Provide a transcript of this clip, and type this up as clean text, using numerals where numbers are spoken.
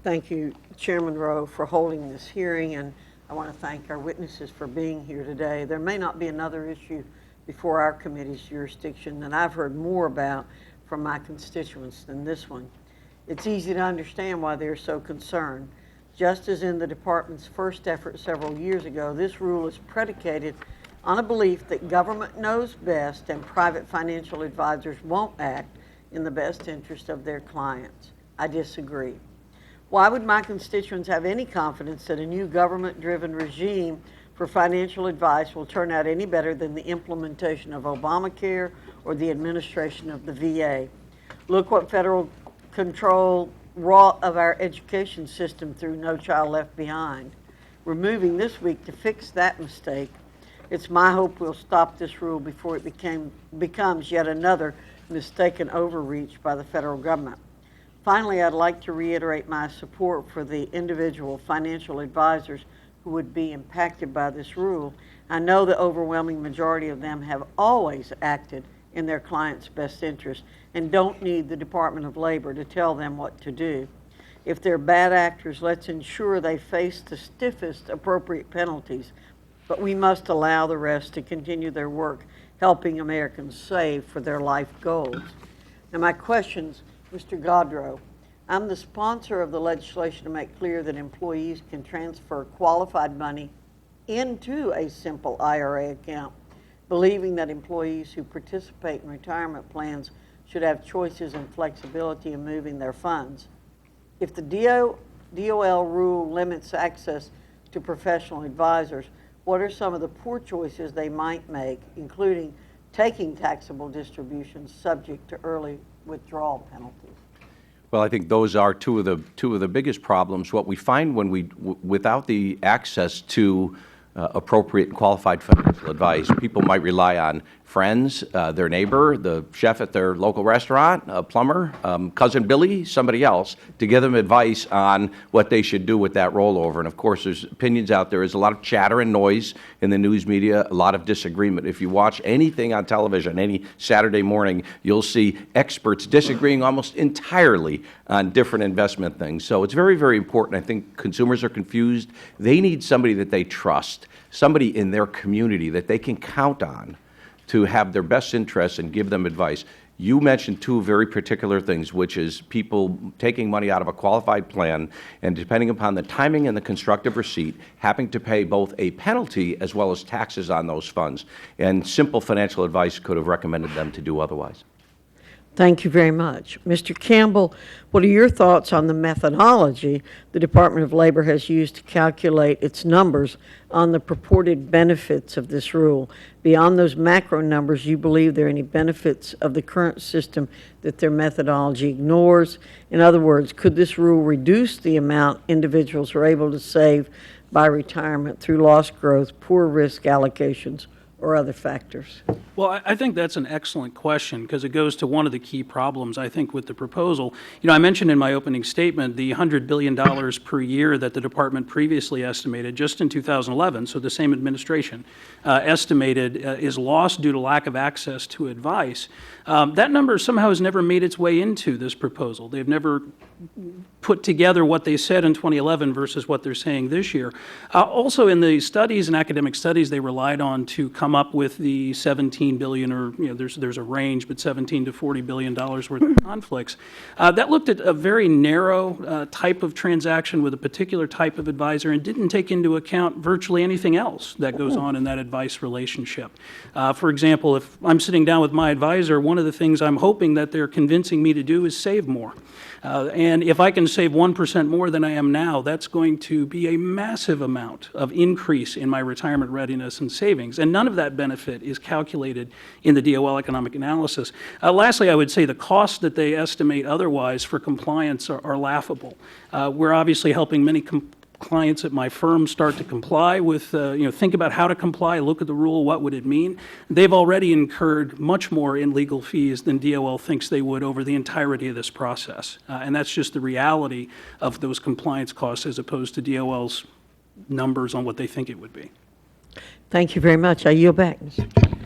thank you, Chairman Rowe, for holding this hearing, and I want to thank our witnesses for being here today. There may not be another issue before our committee's jurisdiction that I've heard more about from my constituents than this one. It's easy to understand why they're so concerned. Just as in the department's first effort several years ago, this rule is predicated on a belief that government knows best and private financial advisors won't act in the best interest of their clients. I disagree. Why would my constituents have any confidence that a new government-driven regime for financial advice will turn out any better than the implementation of Obamacare or the administration of the VA? Look what federal control wrought of our education system through No Child Left Behind. We're moving this week to fix that mistake. It's my hope we'll stop this rule before it becomes yet another mistaken overreach by the federal government. Finally, I'd like to reiterate my support for the individual financial advisors who would be impacted by this rule. I know the overwhelming majority of them have always acted in their clients' best interest and don't need the Department of Labor to tell them what to do. If they're bad actors, let's ensure they face the stiffest appropriate penalties, but we must allow the rest to continue their work helping Americans save for their life goals. Now my questions, Mr. Gaudreau. I'm the sponsor of the legislation to make clear that employees can transfer qualified money into a simple IRA account, believing that employees who participate in retirement plans should have choices and flexibility in moving their funds. If the DOL rule limits access to professional advisors, what are some of the poor choices they might make, including taking taxable distributions subject to early withdrawal penalties? Well, I think those are two of the biggest problems. What we find when without the access to appropriate and qualified financial advice, people might rely on friends, their neighbor, the chef at their local restaurant, a plumber, cousin Billy, somebody else, to give them advice on what they should do with that rollover. And of course, there's opinions out there. There's a lot of chatter and noise in the news media, a lot of disagreement. If you watch anything on television, any Saturday morning, you'll see experts disagreeing almost entirely on different investment things. So it's very, very important. I think consumers are confused. They need somebody that they trust, somebody in their community that they can count on to have their best interests and give them advice. You mentioned two very particular things, which is people taking money out of a qualified plan and, depending upon the timing and the constructive receipt, having to pay both a penalty as well as taxes on those funds. And simple financial advice could have recommended them to do otherwise. Thank you very much. Mr. Campbell, what are your thoughts on the methodology the Department of Labor has used to calculate its numbers on the purported benefits of this rule? Beyond those macro numbers, you believe there are any benefits of the current system that their methodology ignores? In other words, could this rule reduce the amount individuals are able to save by retirement through loss growth, poor risk allocations, or other factors? Well, I think that's an excellent question because it goes to one of the key problems, I think, with the proposal. You know, I mentioned in my opening statement the $100 billion per year that the department previously estimated just in 2011, so the same administration estimated is lost due to lack of access to advice. That number somehow has never made its way into this proposal. They've never put together what they said in 2011 versus what they're saying this year. Also, in the studies and academic studies they relied on to come up with the $17 billion, or there's a range, but $17 to $40 billion worth of conflicts, that looked at a very narrow type of transaction with a particular type of advisor and didn't take into account virtually anything else that goes on in that advice relationship. For example, if I'm sitting down with my advisor, one of the things I'm hoping that they're convincing me to do is save more. And if I can save 1% more than I am now, that's going to be a massive amount of increase in my retirement readiness and savings. And none of that benefit is calculated in the DOL economic analysis. Lastly, I would say the costs that they estimate otherwise for compliance are laughable. We're obviously helping many clients at my firm start to comply with, think about how to comply, look at the rule, what would it mean? They've already incurred much more in legal fees than DOL thinks they would over the entirety of this process. And that's just the reality of those compliance costs as opposed to DOL's numbers on what they think it would be. Thank you very much. I yield back, Mr. Chairman.